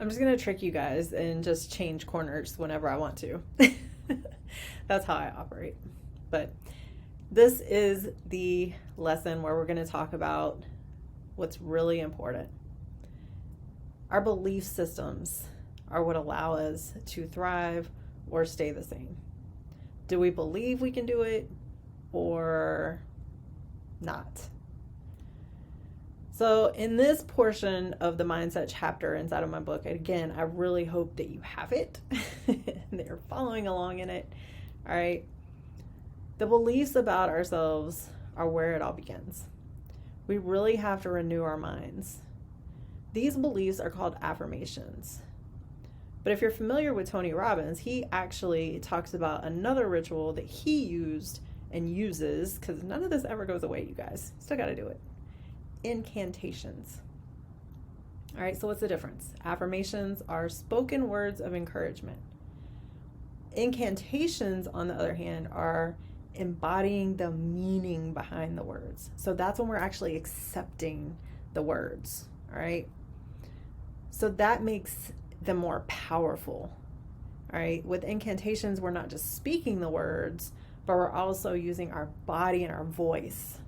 I'm just going to trick you guys and just change corners whenever I want to. That's how I operate. But this is the lesson where we're going to talk about what's really important. Our belief systems are what allow us to thrive or stay the same. Do we believe we can do it or not? So in this portion of the mindset chapter inside of my book, again, I really hope that you have it and they're following along in it. All right. The beliefs about ourselves are where it all begins. We really have to renew our minds. These beliefs are called affirmations. But if you're familiar with Tony Robbins, he actually talks about another ritual that he used and uses, because none of this ever goes away, you guys. Still got to do it. Incantations. All right, so what's the difference? Affirmations are spoken words of encouragement. Incantations, on the other hand, are embodying the meaning behind the words. So that's when we're actually accepting the words. All right. So that makes them more powerful. All right. With incantations, we're not just speaking the words, but we're also using our body and our voice.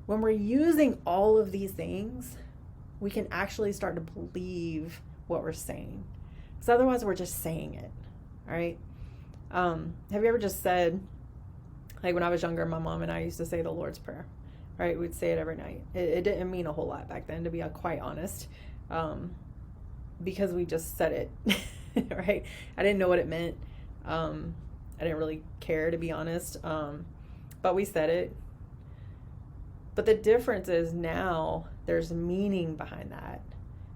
When we're using all of these things, we can actually start to believe what we're saying. Because otherwise, we're just saying it. All right. Have you ever just said, like when I was younger, my mom and I used to say the Lord's Prayer, right? We'd say it every night. It didn't mean a whole lot back then, to be quite honest, because we just said it, right? I didn't know what it meant. I didn't really care, to be honest, but we said it. But the difference is now there's meaning behind that.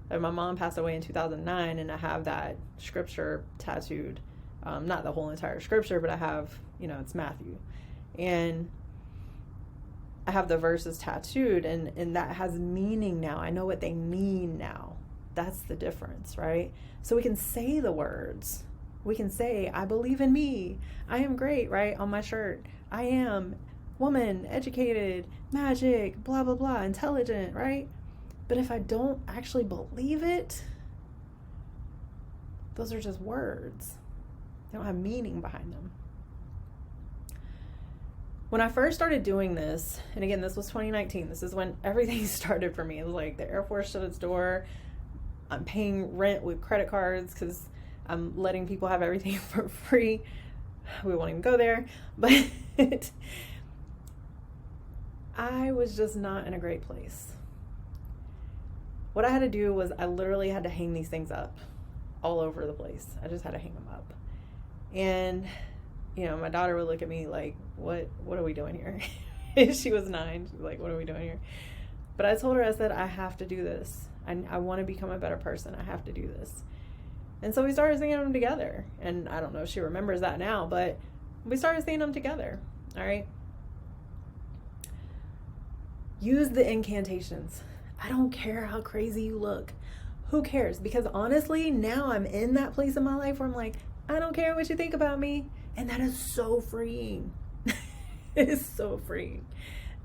And my mom passed away in 2009, and I have that scripture tattooed. Not the whole entire scripture, but I have, it's Matthew. And I have the verses tattooed, and that has meaning now. I know what they mean now. That's the difference, right? So we can say the words. We can say, I believe in me. I am great, right? On my shirt. I am woman, educated, magic, blah, blah, blah, intelligent, right? But if I don't actually believe it, those are just words. They don't have meaning behind them. When I first started doing this, and again, this was 2019, this is when everything started for me. It was like the Air Force shut its door. I'm paying rent with credit cards because I'm letting people have everything for free. We won't even go there. But I was just not in a great place. What I had to do was I literally had to hang these things up all over the place. I just had to hang them up. And my daughter would look at me like, what are we doing here? She was 9. She was like, what are we doing here? But I told her, I said, I have to do this. I want to become a better person. I have to do this. And so we started singing them together. And I don't know if she remembers that now, but we started singing them together. All right. Use the incantations. I don't care how crazy you look. Who cares? Because honestly, now I'm in that place in my life where I'm like, I don't care what you think about me. And that is so freeing. It is so freeing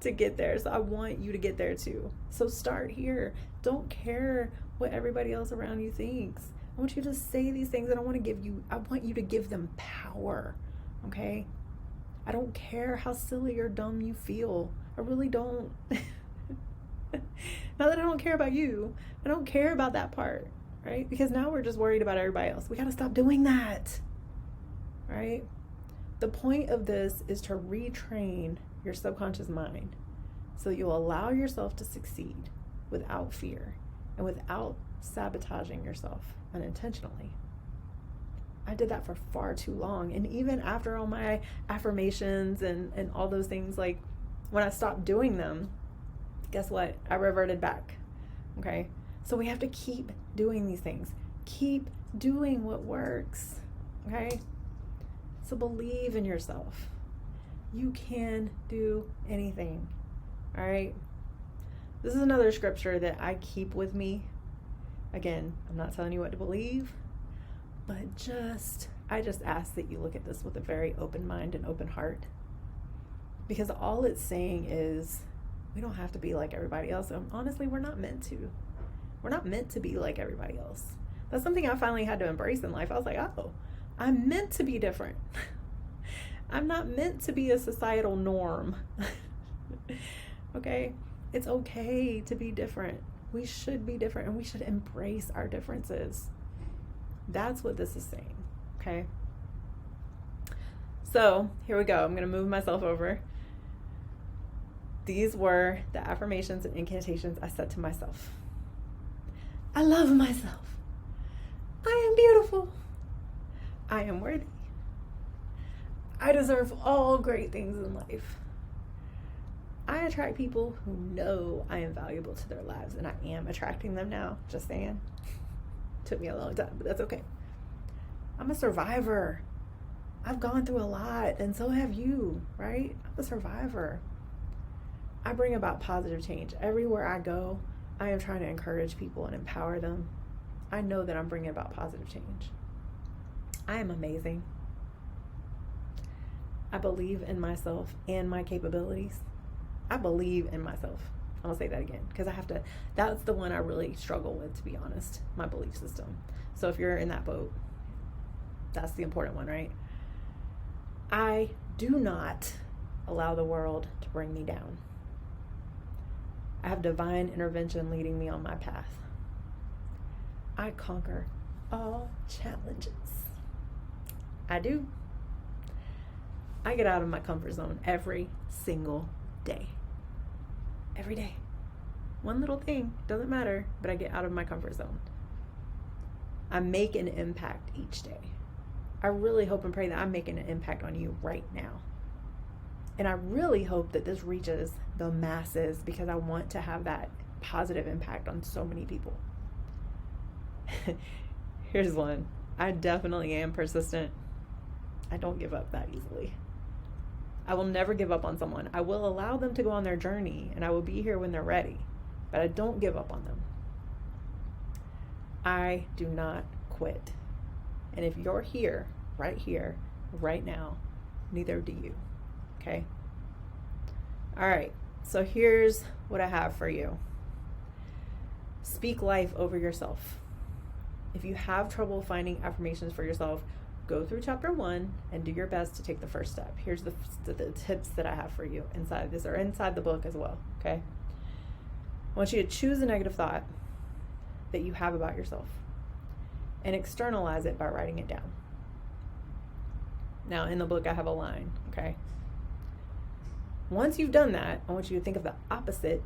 to get there. So I want you to get there too. So start here. Don't care what everybody else around you thinks. I want you to say these things, and I want you to give them power. Okay? I don't care how silly or dumb you feel. I really don't. Not that I don't care about you. I don't care about that part, right? Because now we're just worried about everybody else. We got to stop doing that, right? The point of this is to retrain your subconscious mind so you'll allow yourself to succeed without fear and without sabotaging yourself unintentionally. I did that for far too long. And even after all my affirmations and all those things, like when I stopped doing them, guess what? I reverted back. Okay? So we have to keep doing these things. Keep doing what works. Okay? So believe in yourself. You can do anything. All right? This is another scripture that I keep with me. Again, I'm not telling you what to believe, but I just ask that you look at this with a very open mind and open heart. Because all it's saying is we don't have to be like everybody else. And honestly, we're not meant to. We're not meant to be like everybody else. That's something I finally had to embrace in life. I was like, oh, I'm meant to be different. I'm not meant to be a societal norm. Okay? It's okay to be different. We should be different, and we should embrace our differences. That's what this is saying. Okay? So here we go. I'm going to move myself over. These were the affirmations and incantations I said to myself. I love myself. I am beautiful. I am worthy. I deserve all great things in life. I attract people who know I am valuable to their lives, and I am attracting them now. Just saying. Took me a long time, but that's okay. I'm a survivor. I've gone through a lot, and so have you, right? I'm a survivor. I bring about positive change. Everywhere I go, I am trying to encourage people and empower them. I know that I'm bringing about positive change. I am amazing. I believe in myself and my capabilities. I believe in myself. I'll say that again, because that's the one I really struggle with, to be honest, my belief system. So if you're in that boat, that's the important one, right? I do not allow the world to bring me down. I have divine intervention leading me on my path. I conquer all challenges. I do. I get out of my comfort zone every single day. Every day. One little thing, doesn't matter, but I get out of my comfort zone. I make an impact each day. I really hope and pray that I'm making an impact on you right now. And I really hope that this reaches the masses, because I want to have that positive impact on so many people. Here's one. I definitely am persistent. I don't give up that easily. I will never give up on someone. I will allow them to go on their journey, and I will be here when they're ready, but I don't give up on them. I do not quit. And if you're here, right now, neither do you. Okay? All right. So here's what I have for you. Speak life over yourself. If you have trouble finding affirmations for yourself, go through chapter 1 and do your best to take the first step. Here's the tips that I have for you inside this, or inside the book as well. Okay? I want you to choose a negative thought that you have about yourself and externalize it by writing it down. Now, in the book, I have a line, okay? Once you've done that, I want you to think of the opposite,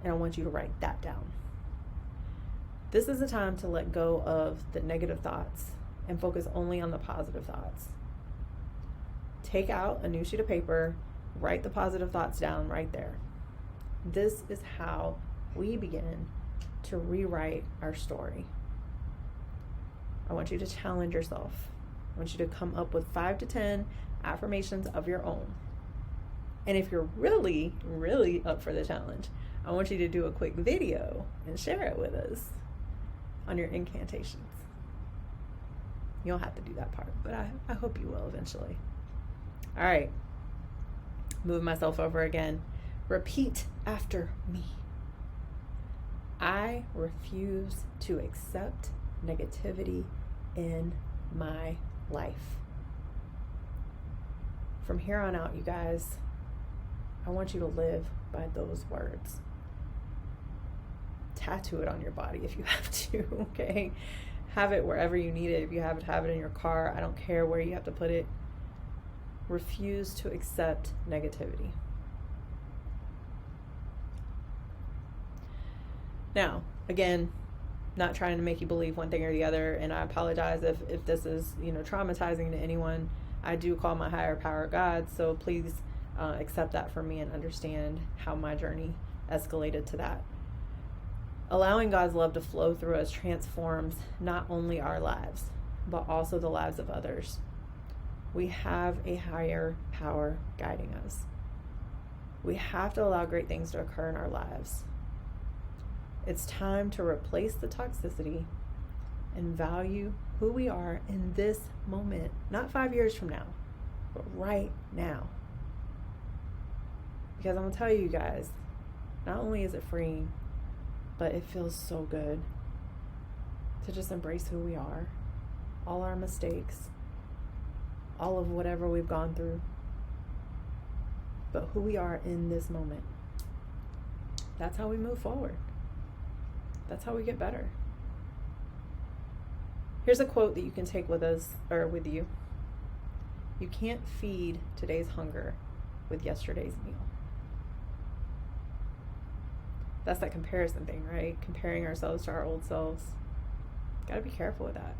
and I want you to write that down. This is the time to let go of the negative thoughts and focus only on the positive thoughts. Take out a new sheet of paper, write the positive thoughts down right there. This is how we begin to rewrite our story. I want you to challenge yourself. I want you to come up with 5 to 10 affirmations of your own. And if you're really, really up for the challenge, I want you to do a quick video and share it with us on your incantations. You don't have to do that part, but I hope you will eventually. All right. Move myself over again. Repeat after me. I refuse to accept negativity in my life. From here on out, you guys, I want you to live by those words. Tattoo it on your body if you have to, okay? Have it wherever you need it. If you have it in your car. I don't care where you have to put it. Refuse to accept negativity. Now, again, not trying to make you believe one thing or the other, and I apologize if this is, traumatizing to anyone. I do call my higher power God, so please accept that from me and understand how my journey escalated to that. Allowing God's love to flow through us transforms not only our lives, but also the lives of others. We have a higher power guiding us. We have to allow great things to occur in our lives. It's time to replace the toxicity and value who we are in this moment, not 5 years from now, but right now. Because I'm going to tell you guys, not only is it freeing, but it feels so good to just embrace who we are, all our mistakes, all of whatever we've gone through, but who we are in this moment. That's how we move forward. That's how we get better. Here's a quote that you can take with us, or with you. You can't feed today's hunger with yesterday's meal. That's that comparison thing, right? Comparing ourselves to our old selves. Gotta be careful with that.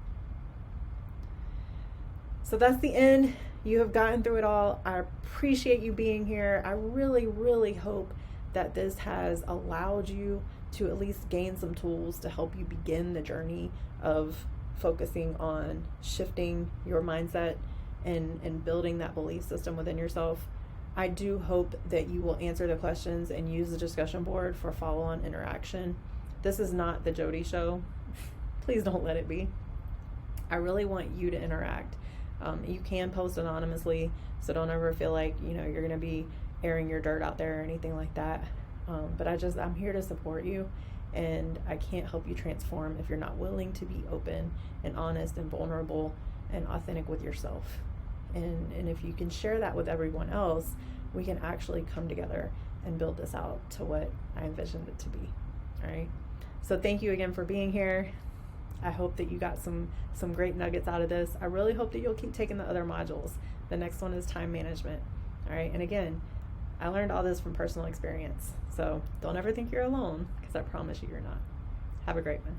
So that's the end. You have gotten through it all. I appreciate you being here. I really, really hope that this has allowed you to at least gain some tools to help you begin the journey of focusing on shifting your mindset and building that belief system within yourself. I do hope that you will answer the questions and use the discussion board for follow-on interaction. This is not the Jody show. Please don't let it be. I really want you to interact. You can post anonymously, so don't ever feel like you're going to be airing your dirt out there or anything like that. But I'm here to support you, and I can't help you transform if you're not willing to be open and honest and vulnerable and authentic with yourself. And if you can share that with everyone else, we can actually come together and build this out to what I envisioned it to be. All right. So thank you again for being here. I hope that you got some great nuggets out of this. I really hope that you'll keep taking the other modules. The next one is time management. All right. And again, I learned all this from personal experience. So don't ever think you're alone, because I promise you you're not. Have a great one.